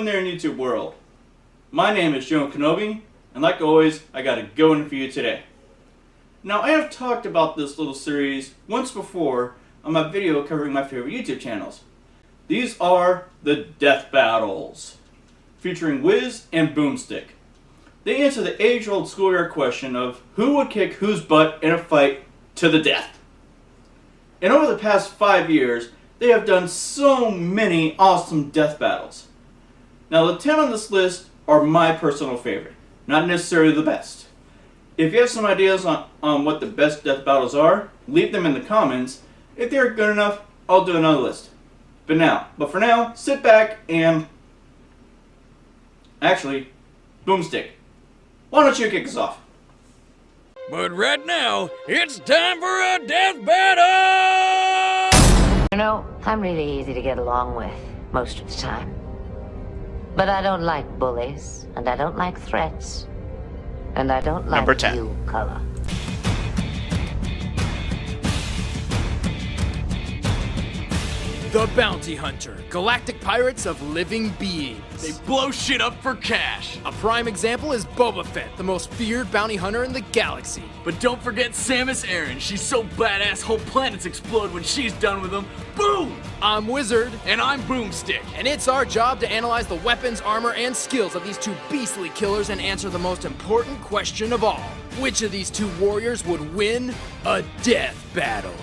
in there in YouTube world? My name is Joe Kenobi, and like always, I got a good one for you today. Now, I have talked about this little series once before on my video covering my favorite YouTube channels. These are the Death Battles, featuring Wiz and Boomstick. They answer the age-old schoolyard question of who would kick whose butt in a fight to the death. And over the past 5 years, they have done so many awesome death battles. Now, the 10 on this list are my personal favorite, not necessarily the best. If you have some ideas on what the best death battles are, leave them in the comments. If they're good enough, I'll do another list. But for now, sit back and... Actually, Boomstick, why don't you kick us off? But right now, it's time for a death battle! You know, I'm really easy to get along with, most of the time. But I don't like bullies, and I don't like threats. And I don't like Number 10. you, color. The Bounty Hunter, galactic pirates of living beings. They blow shit up for cash. A prime example is Boba Fett, the most feared bounty hunter in the galaxy. But don't forget Samus Aran. She's so badass, whole planets explode when she's done with them. Boom! I'm Wizard, And I'm Boomstick. and it's our job to analyze the weapons, armor, and skills of these two beastly killers and answer the most important question of all. Which of these two warriors would win a death battle?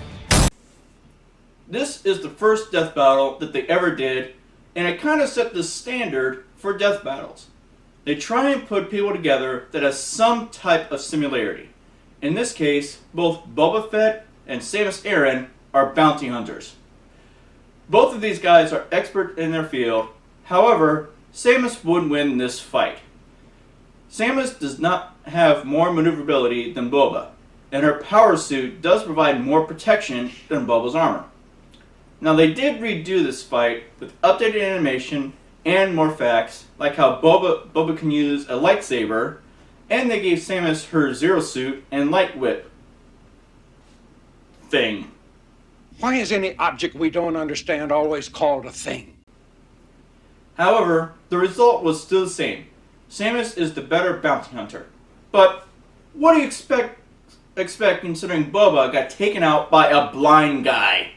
This is the first death battle that they ever did, and it kind of set the standard for death battles. They try and put people together that has some type of similarity. In this case, both Boba Fett and Samus Aran are bounty hunters. Both of these guys are expert in their field. However, Samus would win this fight. Samus does not have more maneuverability than Boba, and her power suit does provide more protection than Boba's armor. Now, they did redo this fight with updated animation and more facts, like how Boba can use a lightsaber, and they gave Samus her Zero Suit and Light Whip thing. Why is any object we don't understand always called a thing? However, the result was still the same. Samus is the better bounty hunter. But what do you expect considering Boba got taken out by a blind guy?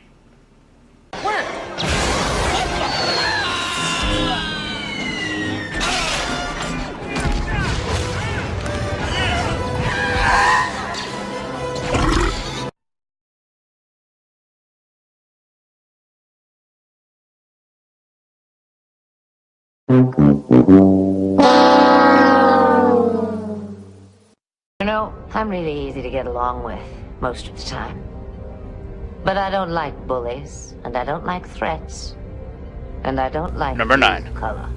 You know, I'm really easy to get along with, most of the time. But I don't like bullies, and I don't like threats. And I don't like Number 9. color.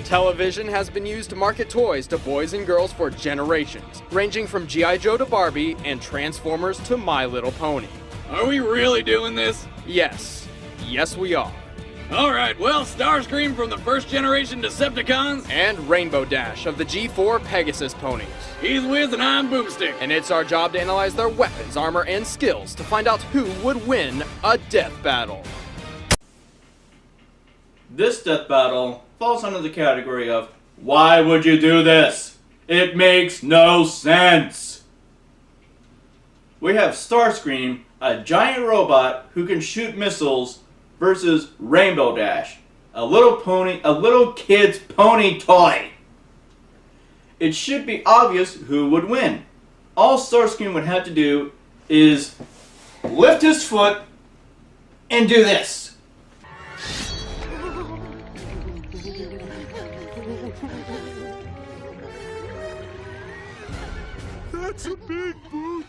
Television has been used to market toys to boys and girls for generations, ranging from G.I. Joe to Barbie and Transformers to My Little Pony. Are we really doing this? Yes, we are. Alright, well, Starscream from the first generation Decepticons. And Rainbow Dash of the G4 Pegasus ponies. He's Wiz and I'm Boomstick. And it's our job to analyze their weapons, armor, and skills to find out who would win a death battle. This death battle falls under the category of, why would you do this? It makes no sense. We have Starscream, a giant robot who can shoot missiles, versus Rainbow Dash, a little kid's pony toy. It should be obvious who would win. All Starscream would have to do is lift his foot and do this. That's a big boot!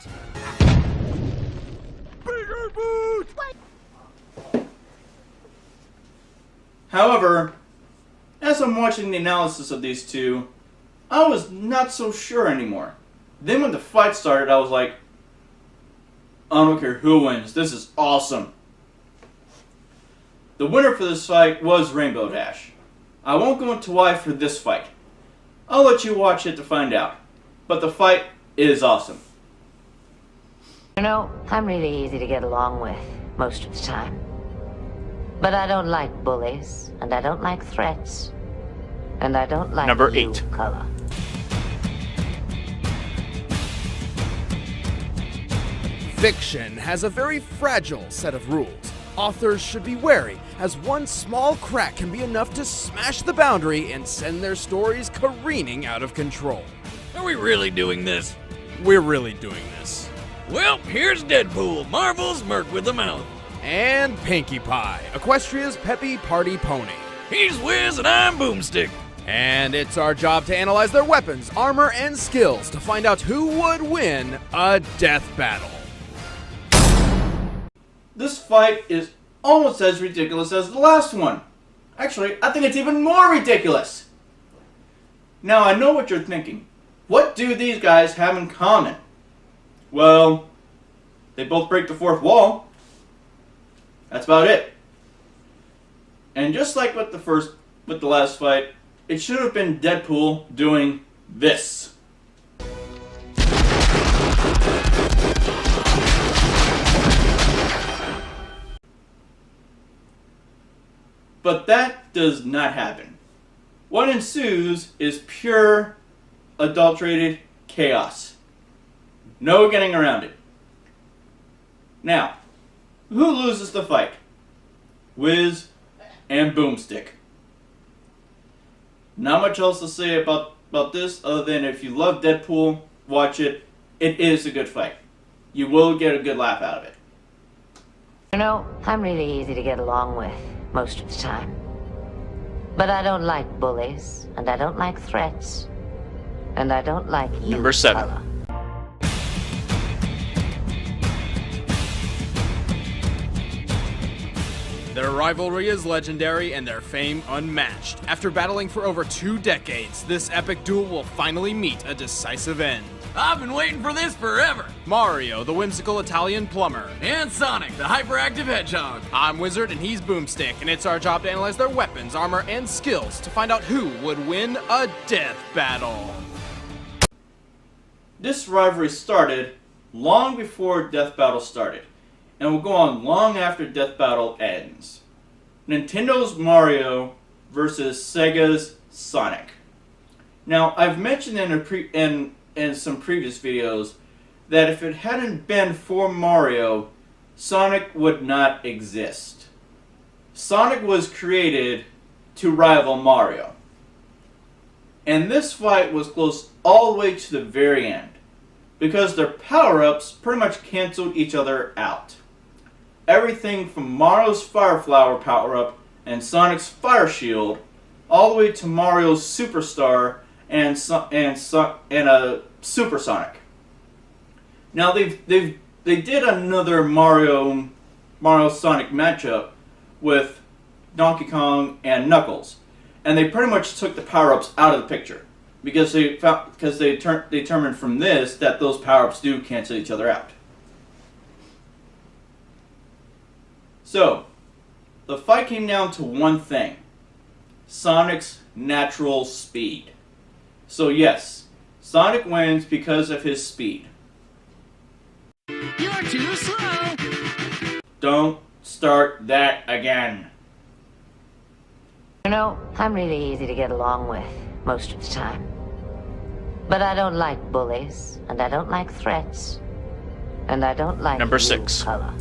Bigger boot! However, as I'm watching the analysis of these two, I was not so sure anymore. Then when the fight started, I was like, I don't care who wins, this is awesome. The winner for this fight was Rainbow Dash. I won't go into why for this fight. I'll let you watch it to find out. But the fight is awesome. You know, I'm really easy to get along with, most of the time. But I don't like bullies, and I don't like threats. And I don't like Number you, 8. Cullen. Fiction has a very fragile set of rules. Authors should be wary, as one small crack can be enough to smash the boundary and send their stories careening out of control. Are we really doing this? We're really doing this. Well, here's Deadpool, Marvel's Merc with a Mouth. And Pinkie Pie, Equestria's peppy party pony. He's Wiz and I'm Boomstick. And it's our job to analyze their weapons, armor, and skills to find out who would win a death battle. This fight is almost as ridiculous as the last one. Actually, I think it's even more ridiculous. Now, I know what you're thinking. What do these guys have in common? Well, they both break the fourth wall. That's about it. And just like with the last fight, it should have been Deadpool doing this. But that does not happen. What ensues is pure, adulterated chaos. No getting around it. Now, who loses the fight? Wiz and Boomstick. Not much else to say about this other than if you love Deadpool, watch it. It is a good fight. You will get a good laugh out of it. You know, I'm really easy to get along with most of the time. But I don't like bullies, and I don't like threats. And I don't like you, Number 7. Cullen. Their rivalry is legendary and their fame unmatched. After battling for over 2 decades, this epic duel will finally meet a decisive end. I've been waiting for this forever. Mario, the whimsical Italian plumber. And Sonic, the hyperactive hedgehog. I'm Wizard and he's Boomstick, and it's our job to analyze their weapons, armor, and skills to find out who would win a death battle. This rivalry started long before Death Battle started, and will go on long after Death Battle ends. Nintendo's Mario versus Sega's Sonic. Now, I've mentioned in some previous videos that if it hadn't been for Mario, Sonic would not exist. Sonic was created to rival Mario. And this fight was close all the way to the very end, because their power-ups pretty much canceled each other out. Everything from Mario's Fire Flower power-up and Sonic's Fire Shield, all the way to Mario's Superstar and a Supersonic. Now they did another Mario Sonic matchup with Donkey Kong and Knuckles, and they pretty much took the power-ups out of the picture because they determined from this that those power-ups do cancel each other out. So, the fight came down to one thing: Sonic's natural speed. So yes, Sonic wins because of his speed. You're too slow. Don't start that again. You know, I'm really easy to get along with most of the time. But I don't like bullies, and I don't like threats. And I don't like Number you, 6. Cullen.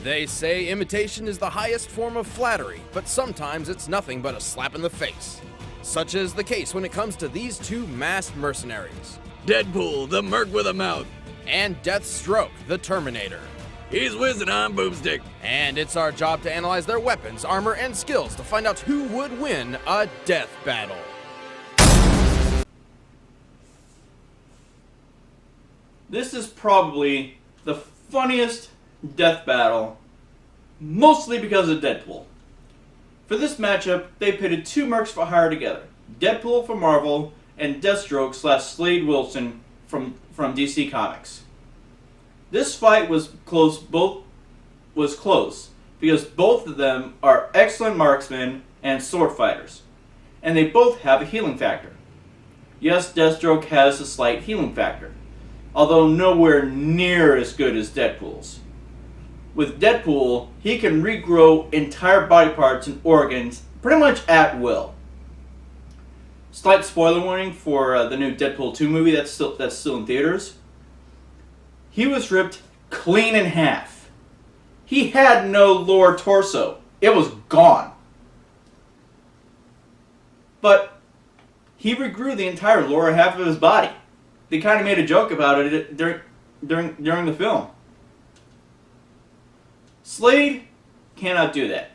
They say imitation is the highest form of flattery, but sometimes it's nothing but a slap in the face. Such is the case when it comes to these two masked mercenaries. Deadpool, the Merc with a Mouth. And Deathstroke, the Terminator. He's Wiz and I'm Boomstick. And it's our job to analyze their weapons, armor, and skills to find out who would win a death battle. This is probably the funniest death battle, mostly because of Deadpool. For this matchup, they pitted two mercs for hire together: Deadpool from Marvel and Deathstroke / Slade Wilson from DC Comics. This fight was close because both of them are excellent marksmen and sword fighters, and they both have a healing factor. Yes, Deathstroke has a slight healing factor, although nowhere near as good as Deadpool's. With Deadpool, he can regrow entire body parts and organs pretty much at will. Slight spoiler warning for the new Deadpool 2 movie that's still in theaters. He was ripped clean in half. He had no lower torso. It was gone. But he regrew the entire lower half of his body. They kind of made a joke about it during the film. Slade cannot do that.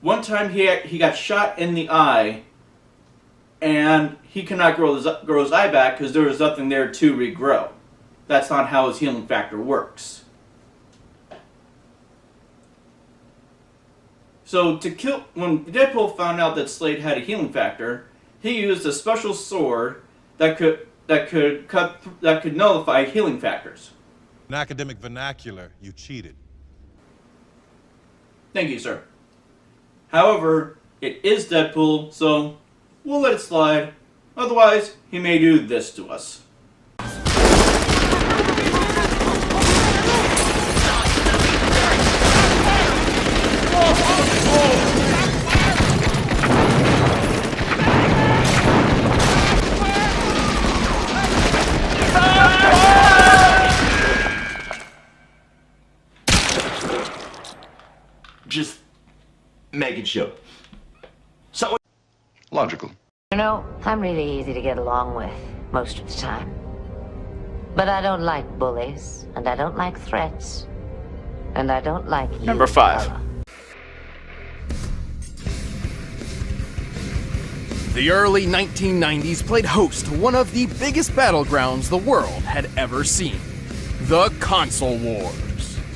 One time he got shot in the eye, and he cannot grow his eye back because there was nothing there to regrow. That's not how his healing factor works. So when Deadpool found out that Slade had a healing factor, he used a special sword that could nullify healing factors. In academic vernacular, you cheated. Thank you, sir. However, it is Deadpool, so we'll let it slide. Otherwise, he may do this to us. Just making sure. So logical. You know, I'm really easy to get along with most of the time. But I don't like bullies, and I don't like threats, and I don't like you. Number 5. fella. The early 1990s played host to one of the biggest battlegrounds the world had ever seen. The Console Wars.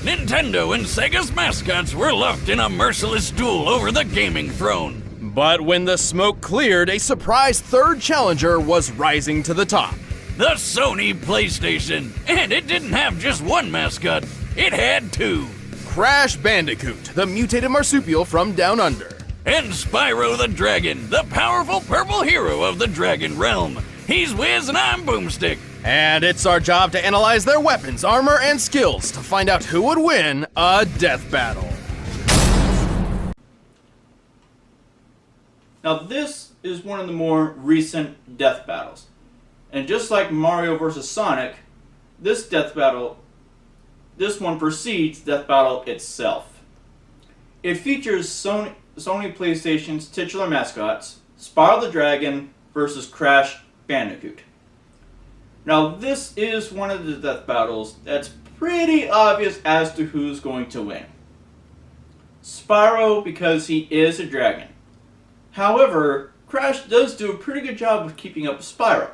Nintendo and Sega's mascots were locked in a merciless duel over the gaming throne. But when the smoke cleared, a surprise third challenger was rising to the top. The Sony PlayStation. And it didn't have just one mascot, it had 2. Crash Bandicoot, the mutated marsupial from Down Under. And Spyro the Dragon, the powerful purple hero of the Dragon Realm. He's Wiz and I'm Boomstick. And it's our job to analyze their weapons, armor, and skills to find out who would win a death battle. Now this is one of the more recent death battles. And just like Mario vs. Sonic, this one precedes Death Battle itself. It features Sony PlayStation's titular mascots, Spyro the Dragon versus Crash Bandicoot. Now this is one of the death battles that's pretty obvious as to who's going to win. Spyro, because he is a dragon. However, Crash does do a pretty good job of keeping up with Spyro.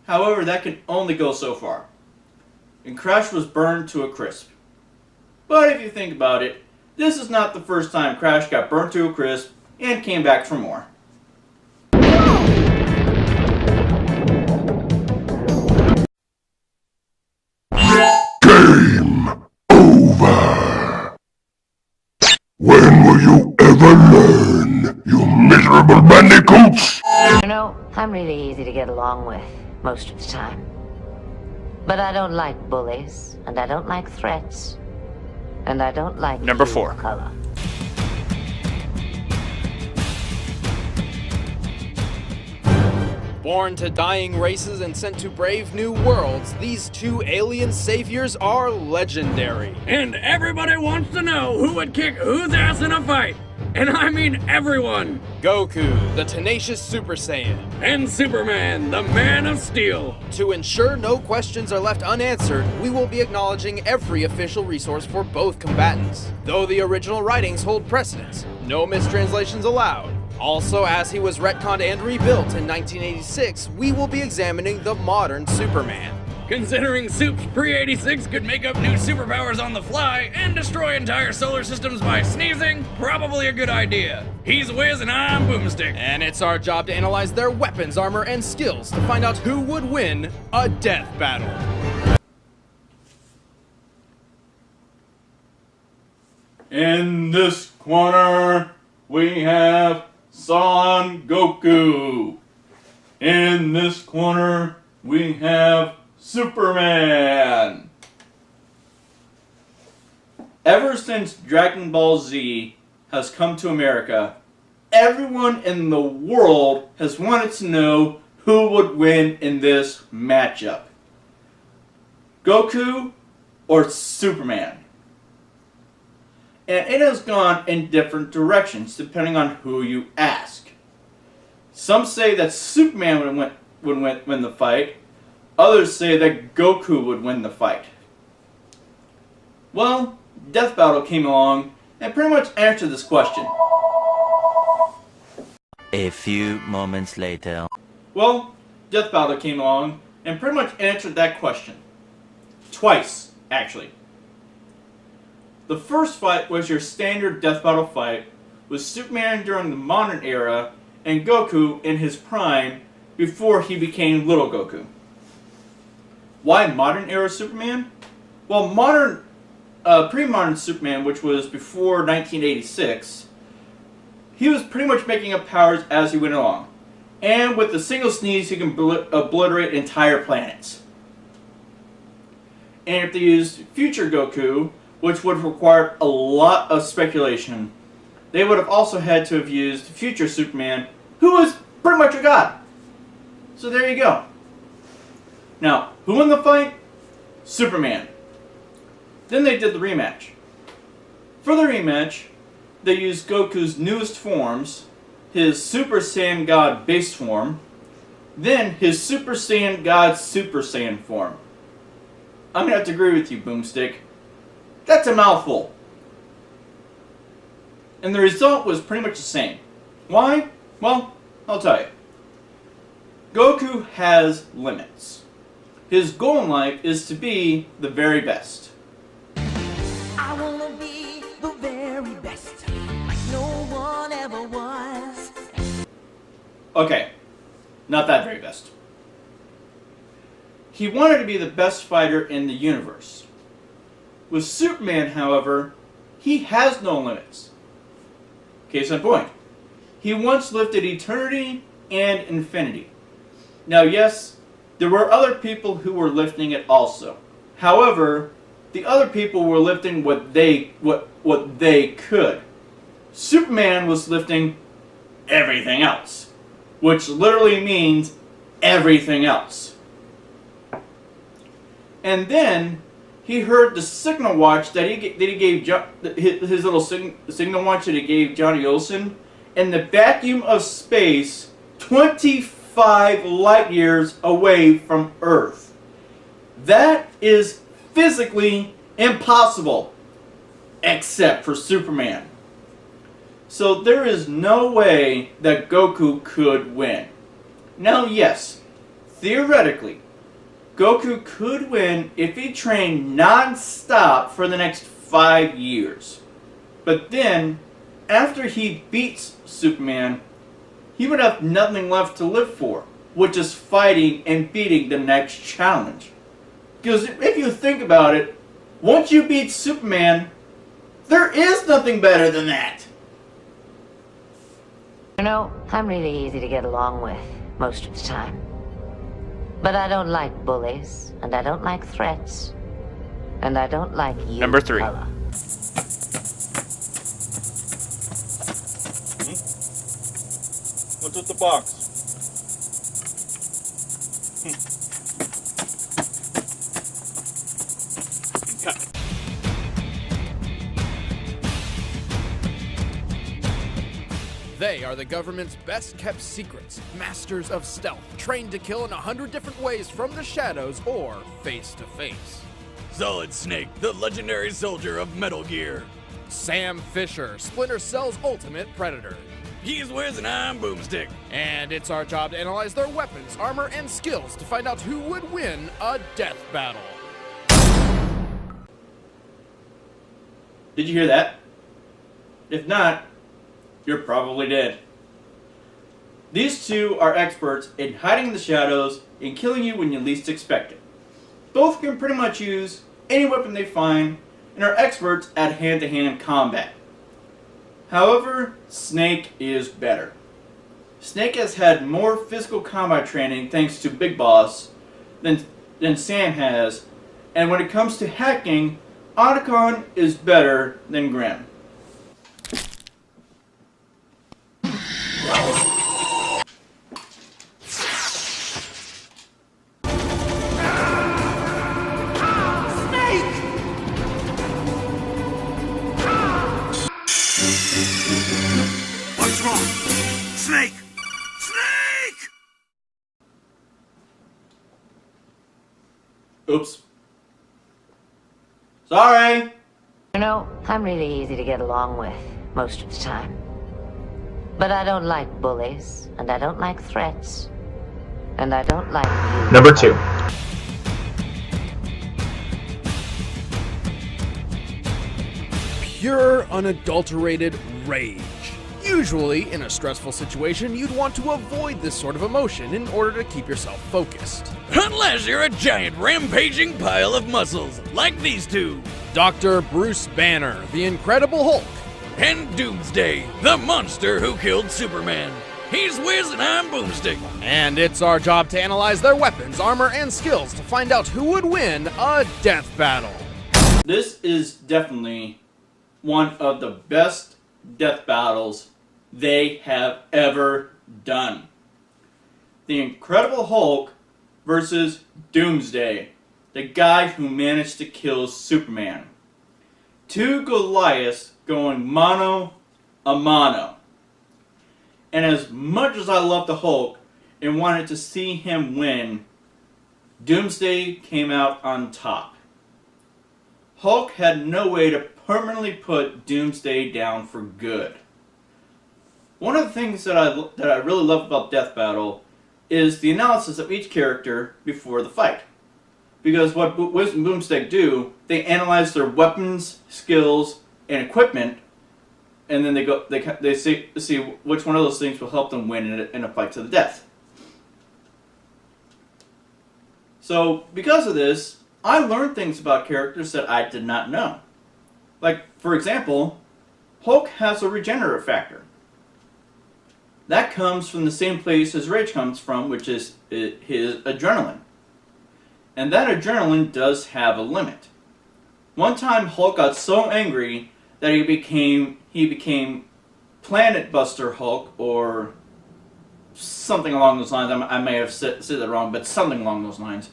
However, that can only go so far. And Crash was burned to a crisp. But if you think about it, this is not the first time Crash got burnt to a crisp and came back for more. Game over. When will you ever learn, you miserable bandicoots? You know, I'm really easy to get along with most of the time. But I don't like bullies, and I don't like threats, and I don't like Number you 4. color. Born to dying races and sent to brave new worlds, these two alien saviors are legendary. And everybody wants to know who would kick whose ass in a fight. And I mean everyone. Goku, the tenacious Super Saiyan. And Superman, the Man of Steel. To ensure no questions are left unanswered, we will be acknowledging every official resource for both combatants. Though the original writings hold precedence, no mistranslations allowed. Also, as he was retconned and rebuilt in 1986, we will be examining the modern Superman. Considering Supes pre-86 could make up new superpowers on the fly and destroy entire solar systems by sneezing, probably a good idea. He's Wiz and I'm Boomstick. And it's our job to analyze their weapons, armor, and skills to find out who would win a death battle. In this corner, we have Son Goku. In this corner, we have Superman! Ever since Dragon Ball Z has come to America, everyone in the world has wanted to know who would win in this matchup. Goku or Superman? And it has gone in different directions depending on who you ask. Some say that Superman would win the fight. Others say that Goku would win the fight. Well, Death Battle came along and pretty much answered this question. A few moments later. Well, Death Battle came along and pretty much answered that question. Twice, actually. The first fight was your standard Death Battle fight with Superman during the modern era and Goku in his prime before he became Little Goku. Why modern era Superman? Well, pre-modern Superman, which was before 1986, he was pretty much making up powers as he went along. And with a single sneeze, he can obliterate entire planets. And if they used future Goku, which would have required a lot of speculation, they would have also had to have used future Superman, who was pretty much a god. So there you go. Now, who won the fight? Superman. Then they did the rematch. For the rematch, they used Goku's newest forms, his Super Saiyan God base form, then his Super Saiyan God Super Saiyan form. I'm going to have to agree with you, Boomstick. That's a mouthful. And the result was pretty much the same. Why? Well, I'll tell you. Goku has limits. His goal in life is to be the very best. I wanna be the very best, like no one ever was. Okay, not that very best. He wanted to be the best fighter in the universe. With Superman, however, he has no limits. Case in point, he once lifted eternity and infinity. Now yes, there were other people who were lifting it also. However, the other people were lifting what they could. Superman was lifting everything else, which literally means everything else. And then he heard the signal watch that he gave his little signal watch that he gave Johnny Olsen in the vacuum of space, 25 light years away from Earth. That is physically impossible, except for Superman. So there is no way that Goku could win. Now yes, theoretically, Goku could win if he trained non-stop for the next 5 years. But then, after he beats Superman, he would have nothing left to live for, which is fighting and beating the next challenge. Because if you think about it, once you beat Superman, there is nothing better than that. You know, I'm really easy to get along with most of the time. But I don't like bullies, and I don't like threats, and I don't like you. Number 3. Fella. What's with the box? They are the government's best-kept secrets, masters of stealth, trained to kill in 100 different ways from the shadows or face-to-face. Solid Snake, the legendary soldier of Metal Gear. Sam Fisher, Splinter Cell's ultimate predator. He's Wiz and I'm Boomstick. And it's our job to analyze their weapons, armor, and skills to find out who would win a death battle. Did you hear that? If not, you're probably dead. These two are experts in hiding in the shadows and killing you when you least expect it. Both can pretty much use any weapon they find and are experts at hand-to-hand combat. However, Snake is better. Snake has had more physical combat training thanks to Big Boss than than Sam has, and when it comes to hacking, Otacon is better than Grim. What's wrong? Snake! Snake! Oops. Sorry! You know, I'm really easy to get along with most of the time. But I don't like bullies, and I don't like threats, and I don't like you. Number 2. Pure, unadulterated rage. Usually, in a stressful situation, you'd want to avoid this sort of emotion in order to keep yourself focused. Unless you're a giant rampaging pile of muscles, like these two. Dr. Bruce Banner, the Incredible Hulk. And Doomsday, the monster who killed Superman. He's Wiz and I'm Boomstick. And it's our job to analyze their weapons, armor, and skills to find out who would win a death battle. This is definitely one of the best death battles they have ever done. The Incredible Hulk versus Doomsday, the guy who managed to kill Superman. Two Goliaths going mano a mano. And as much as I love the Hulk and wanted to see him win, Doomsday came out on top. Hulk had no way to permanently put Doomsday down for good. One of the things that I really love about Death Battle is the analysis of each character before the fight. Because what Wiz and Boomstick do, they analyze their weapons, skills, and equipment, and then they see which one of those things will help them win in a fight to the death. So because of this, I learned things about characters that I did not know. Like, for example, Hulk has a regenerative factor. That comes from the same place his rage comes from, which is his adrenaline. And that adrenaline does have a limit. One time Hulk got so angry that he became Planet Buster Hulk, or something along those lines. I may have said that wrong, but something along those lines.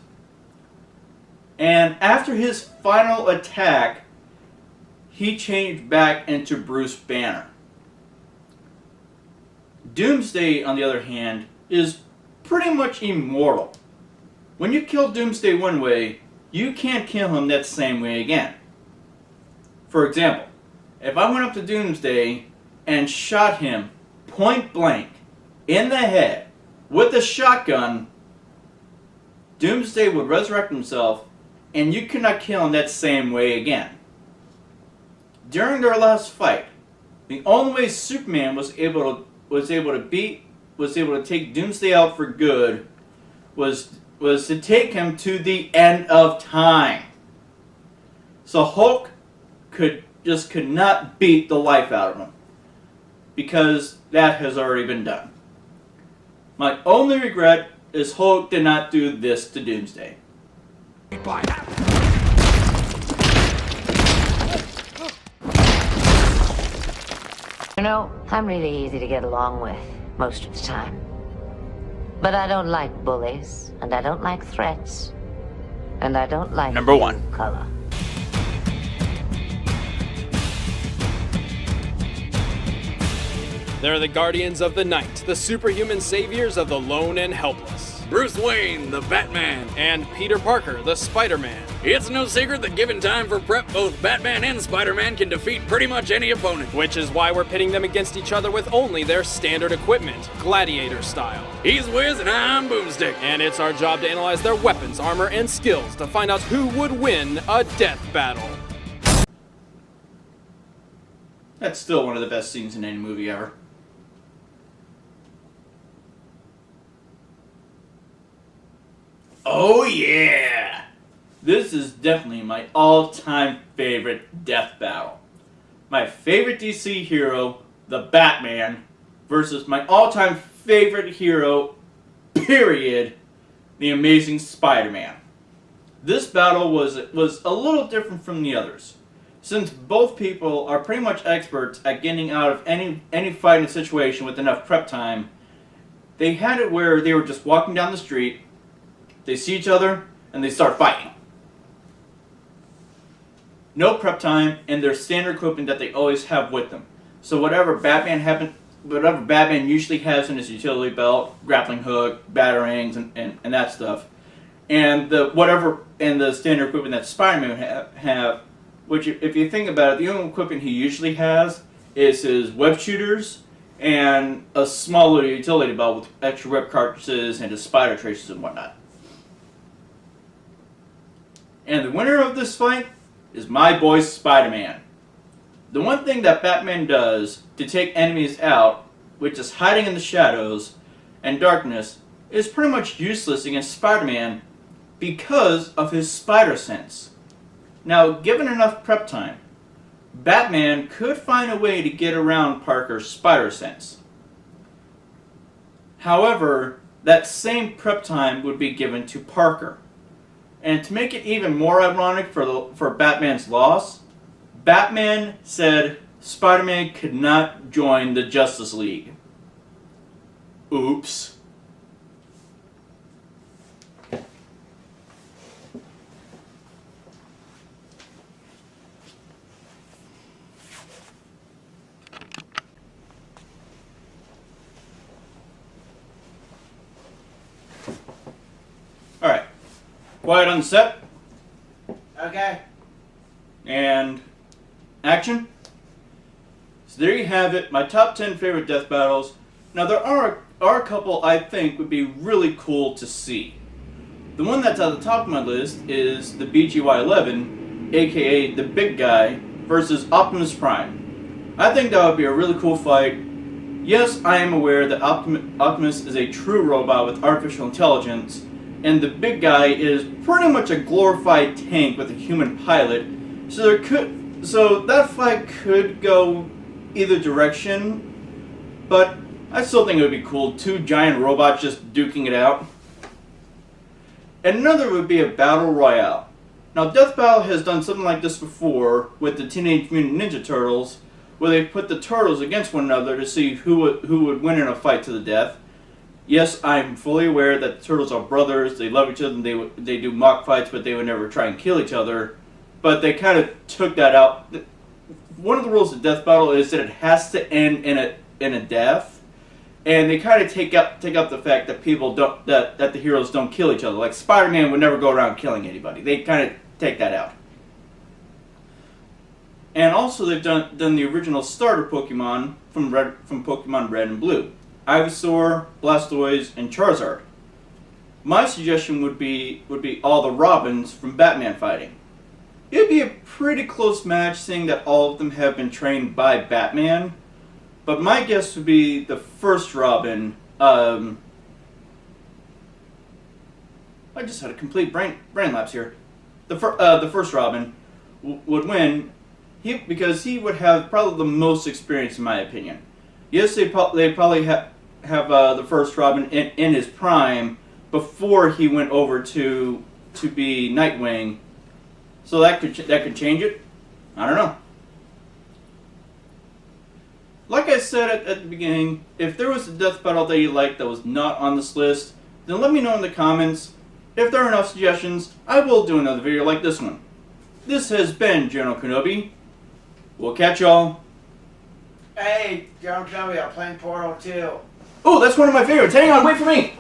And after his final attack, he changed back into Bruce Banner. Doomsday, on the other hand, is pretty much immortal. When you kill Doomsday one way, you can't kill him that same way again. For example, if I went up to Doomsday and shot him point blank in the head with a shotgun, Doomsday would resurrect himself and you could not kill him that same way again. During their last fight, the only way Superman was able to take Doomsday out for good was to take him to the end of time. So Hulk could not beat the life out of him, because that has already been done. My only regret is Hulk did not do this to Doomsday. You know, I'm really easy to get along with most of the time. But I don't like bullies, and I don't like threats, and I don't like Number 1. color. They're the Guardians of the Night, the superhuman saviors of the lone and helpless. Bruce Wayne, the Batman. And Peter Parker, the Spider-Man. It's no secret that given time for prep, both Batman and Spider-Man can defeat pretty much any opponent. Which is why we're pitting them against each other with only their standard equipment, gladiator style. He's Wiz and I'm Boomstick. And it's our job to analyze their weapons, armor, and skills to find out who would win a death battle. That's still one of the best scenes in any movie ever. Oh yeah! This is definitely my all-time favorite death battle. My favorite DC hero, the Batman, versus my all-time favorite hero, period, the Amazing Spider-Man. This battle was a little different from the others, since both people are pretty much experts at getting out of any fighting situation with enough prep time. They had it where they were just walking down the street, they see each other, and they start fighting. No prep time, and their standard equipment that they always have with them. So whatever Batman usually has in his utility belt, grappling hook, batarangs, and that stuff, and the standard equipment that Spider-Man would have, which if you think about it, the only equipment he usually has is his web shooters and a small little utility belt with extra web cartridges and his spider tracers and whatnot. And the winner of this fight is my boy Spider-Man. The one thing that Batman does to take enemies out, which is hiding in the shadows and darkness, is pretty much useless against Spider-Man because of his spider sense. Now, given enough prep time, Batman could find a way to get around Parker's spider sense. However, that same prep time would be given to Parker. And to make it even more ironic for Batman's loss, Batman said Spider-Man could not join the Justice League. Oops. Alright. Quiet on the set. Okay. And action. So there you have it, my top 10 favorite death battles. Now there are a couple I think would be really cool to see. The one that's at the top of my list is the BGY-11, aka the big guy, versus Optimus Prime. I think that would be a really cool fight. Yes, I am aware that Optimus is a true robot with artificial intelligence, and the big guy is pretty much a glorified tank with a human pilot, so that fight could go either direction, but I still think it would be cool, two giant robots just duking it out. And another would be a battle royale. Now Death Battle has done something like this before with the Teenage Mutant Ninja Turtles, where they put the turtles against one another to see who would win in a fight to the death. Yes, I'm fully aware that the turtles are brothers, they love each other, and they do mock fights, but they would never try and kill each other. But they kind of took that out. One of the rules of Death Battle is that it has to end in a death, and they kind of take up the fact that that the heroes don't kill each other. Like Spider-Man would never go around killing anybody. They kind of take that out. And also they've done the original starter Pokemon from Pokemon Red and Blue. Ivysaur, Blastoise, and Charizard. My suggestion would be all the Robins from Batman fighting. It'd be a pretty close match, seeing that all of them have been trained by Batman. But my guess would be the first Robin. I just had a complete brain lapse here. The first Robin would win, because he would have probably the most experience, in my opinion. Yes, they probably have the first Robin in his prime before he went over to be Nightwing. So that could change it. I don't know. Like I said at the beginning, if there was a death battle that you liked that was not on this list, then let me know in the comments. If there are enough suggestions, I will do another video like this one. This has been General Kenobi. We'll catch y'all. Hey, General Kenobi, I'm playing Portal 2. Oh, that's one of my favorites. Hang on, wait for me.